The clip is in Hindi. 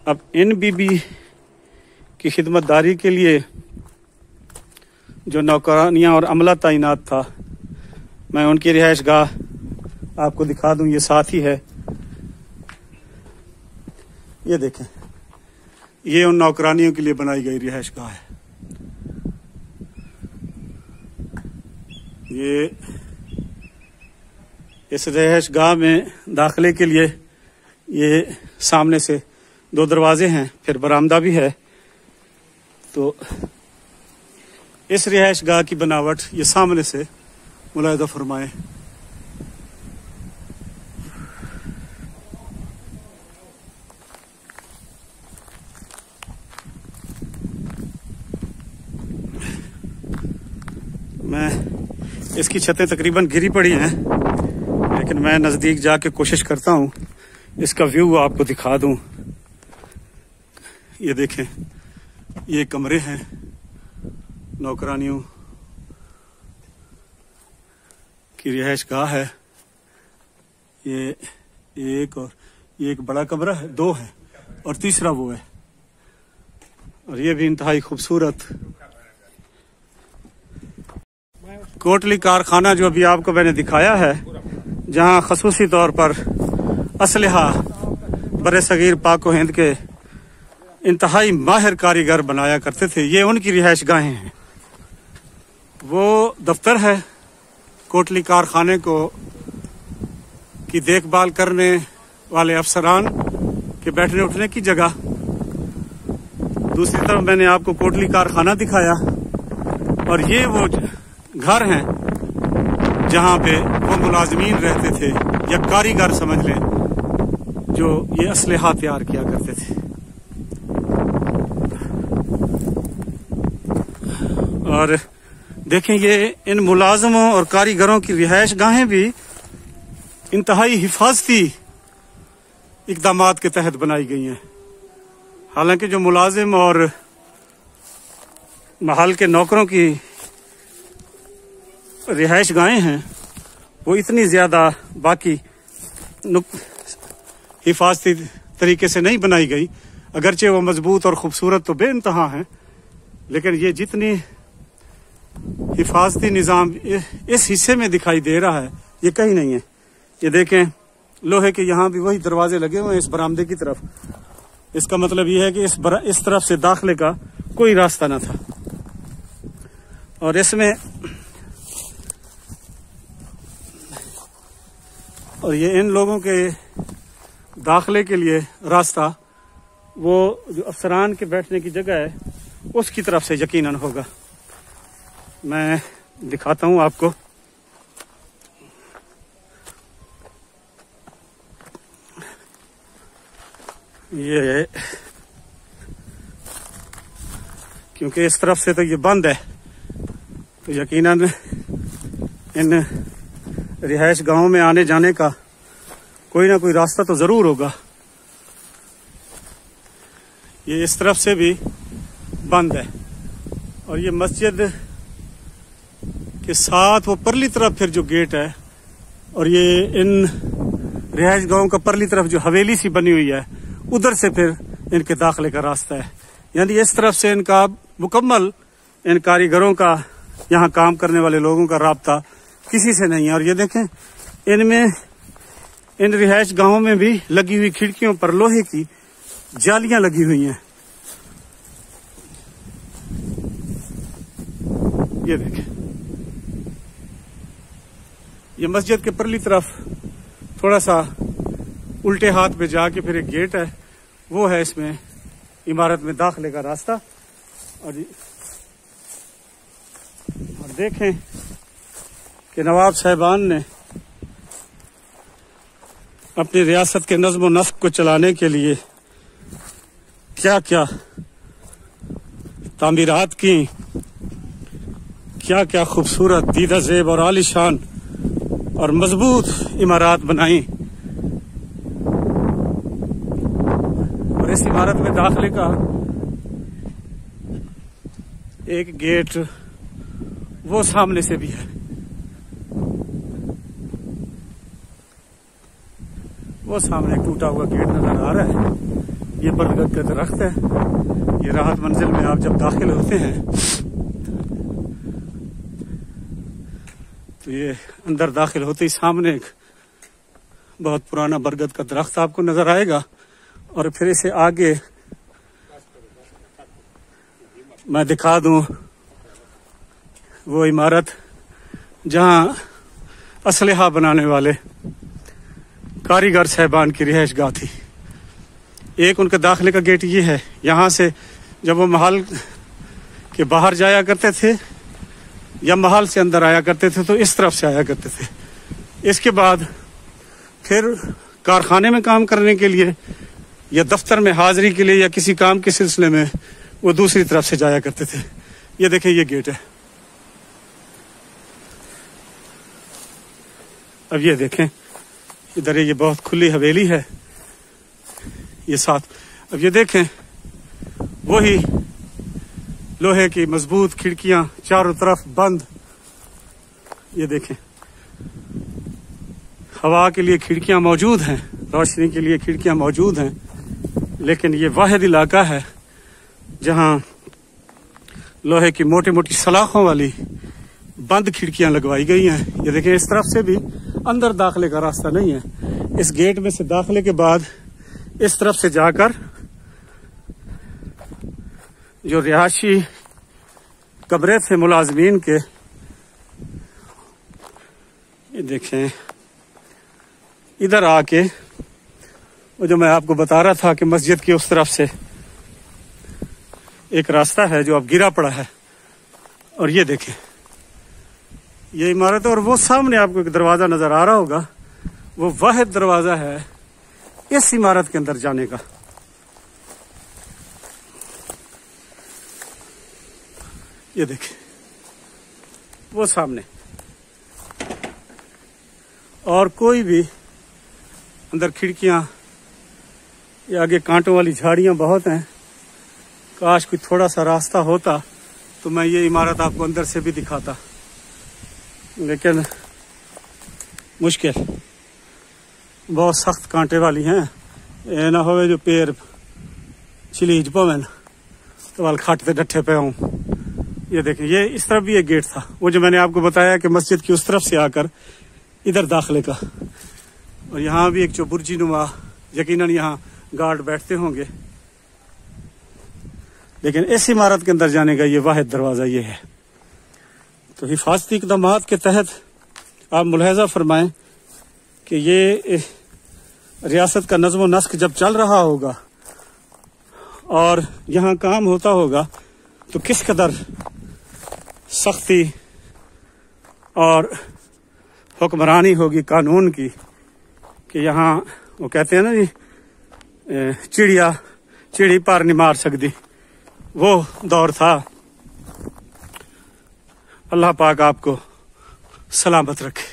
अब इन बीबी की खिदमतदारी के लिए जो नौकरानियाँ और अमला तैनात था, मैं उनकी रिहाइश गाह आपको दिखा दूं। ये साथ ही है, ये देखें, ये उन नौकरानियों के लिए बनाई गई रिहाइश गाह है। ये इस रिहाइश गाह में दाखिले के लिए ये सामने से 2 दरवाजे हैं, फिर बरामदा भी है। तो इस रिहाइश गाह की बनावट ये सामने से मुलाहिजा फरमाएं। मैं इसकी छतें तकरीबन गिरी पड़ी हैं, लेकिन मैं नजदीक जाके कोशिश करता हूँ इसका व्यू आपको दिखा दूं। ये देखें, ये कमरे हैं नौकरानियों की रिहाइश गाह है। ये एक और ये एक बड़ा कमरा है, 2 है और तीसरा वो है। और ये भी इंतहाई खूबसूरत कोटली कारखाना जो अभी आपको मैंने दिखाया है, जहां खसूसी तौर पर असलहा बरे सगीर पाक व हिंद के इंतहाई माहिर कारीगर बनाया करते थे, ये उनकी रिहाइश गाहें हैं। वो दफ्तर है कोटली कारखाने को की देखभाल करने वाले अफसरान के बैठने उठने की जगह। दूसरी तरफ मैंने आपको कोटली कारखाना दिखाया, और ये वो घर हैं जहां पे वो मुलाजमीन रहते थे, या कारीगर समझ लें, जो ये असलहा तैयार किया करते थे। और देखें, ये इन मुलाजमों और कारीगरों की रिहाइश गाहें भी इंतहाई हिफाजती इकदामात के तहत बनाई गई हैं। हालांकि जो मुलाजिम और महल के नौकरों की रिहाइश गाहें हैं, वो इतनी ज्यादा बाकी हिफाजती तरीके से नहीं बनाई गई। अगरचे वो मजबूत और खूबसूरत तो बेइंतहा हैं, लेकिन ये जितनी हिफाजती निज़ाम इस हिस्से में दिखाई दे रहा है, ये कहीं नहीं है। ये देखें, लोहे के यहाँ भी वही दरवाजे लगे हुए हैं इस बरामदे की तरफ। इसका मतलब ये है कि इस तरफ से दाखिले का कोई रास्ता ना था। और इसमें और ये इन लोगों के दाखिले के लिए रास्ता वो जो अफसरान के बैठने की जगह है उसकी तरफ से यकीनन होगा। मैं दिखाता हूं आपको। ये क्योंकि इस तरफ से तो ये बंद है, तो यकीनन इन रिहाइश गांवों में आने जाने का कोई ना कोई रास्ता तो जरूर होगा। ये इस तरफ से भी बंद है, और ये मस्जिद के साथ वो परली तरफ फिर जो गेट है, और ये इन रिहाइश गांवों का परली तरफ जो हवेली सी बनी हुई है, उधर से फिर इनके दाखिले का रास्ता है। यानी इस तरफ से इनका मुकम्मल इन कारीगरों का, यहाँ काम करने वाले लोगों का राब्ता किसी से नहीं है। और ये देखें, इनमें इन रिहाइश गांवों में भी लगी हुई खिड़कियों पर लोहे की जालियां लगी हुई हैं। ये देखें, ये मस्जिद के परली तरफ थोड़ा सा उल्टे हाथ पे जाके फिर एक गेट है, वो है इसमें इमारत में दाखिले का रास्ता। और देखें कि नवाब साहिबान ने अपनी रियासत के नज्म व नस्क को चलाने के लिए क्या क्या तामीरात की, क्या क्या खूबसूरत दीदा ज़ेब और आलीशान और मजबूत इमारत बनाई। और इस इमारत में दाखिले का एक गेट वो सामने से भी है। वो सामने टूटा हुआ गेट नजर आ रहा है, ये बरगद का दरख्त है। ये राहत मंजिल में आप जब दाखिल होते हैं तो ये अंदर दाखिल होते ही सामने एक बहुत पुराना बरगद का दरख्त आपको नजर आएगा। और फिर इसे आगे मैं दिखा दूं वो इमारत जहां असलहा बनाने वाले कारीगर साहबान की रिहाइश गाह थी। एक उनके दाखिले का गेट ये है। यहाँ से जब वो महल के बाहर जाया करते थे या महल से अंदर आया करते थे तो इस तरफ से आया करते थे। इसके बाद फिर कारखाने में काम करने के लिए या दफ्तर में हाजिरी के लिए या किसी काम के सिलसिले में वो दूसरी तरफ से जाया करते थे। ये देखें, ये गेट है। अब ये देखें इधर ये बहुत खुली हवेली है ये साथ। अब ये देखें वही लोहे की मजबूत खिड़कियां चारों तरफ बंद। ये देखें हवा के लिए खिड़कियां मौजूद हैं, रोशनी के लिए खिड़कियां मौजूद हैं, लेकिन ये वाहिद इलाका है जहां लोहे की मोटी मोटी सलाखों वाली बंद खिड़कियां लगवाई गई हैं। ये देखें इस तरफ से भी अंदर दाखिले का रास्ता नहीं है। इस गेट में से दाखिले के बाद इस तरफ से जाकर जो रिहायशी कमरे थे मुलाजमीन के, ये देखें इधर आके वो जो मैं आपको बता रहा था कि मस्जिद की उस तरफ से एक रास्ता है जो अब गिरा पड़ा है। और ये देखें ये इमारत है और वो सामने आपको एक दरवाजा नजर आ रहा होगा, वो वाहिद दरवाजा है इस इमारत के अंदर जाने का। ये देखें वो सामने, और कोई भी अंदर खिड़कियां, ये आगे कांटों वाली झाड़ियां बहुत हैं। काश कोई थोड़ा सा रास्ता होता तो मैं ये इमारत आपको अंदर से भी दिखाता, लेकिन मुश्किल, बहुत सख्त कांटे वाली हैं। ये ना होवे जो पैर चिलीज पवन तो वाल खाटते डट्ठे पे हूं। ये देखें ये इस तरफ भी एक गेट था, वो जो मैंने आपको बताया कि मस्जिद की उस तरफ से आकर इधर दाखिले का। और यहाँ भी एक जो बुर्जी नुमा, यकीनन यहाँ गार्ड बैठते होंगे, लेकिन इस इमारत के अंदर जाने का ये वाहिद दरवाजा ये है। तो हिफाजती इक़दामात के तहत आप मुलाहजा फरमाएं कि ये रियासत का नज़्म व नस्क जब चल रहा होगा और यहाँ काम होता होगा तो किस कदर सख्ती और हुक्मरानी होगी कानून की, कि यहाँ वो कहते हैं ना जी चिड़िया चिड़ी पार नहीं मार सकती, वो दौर था। अल्लाह पाक आपको सलामत रखे।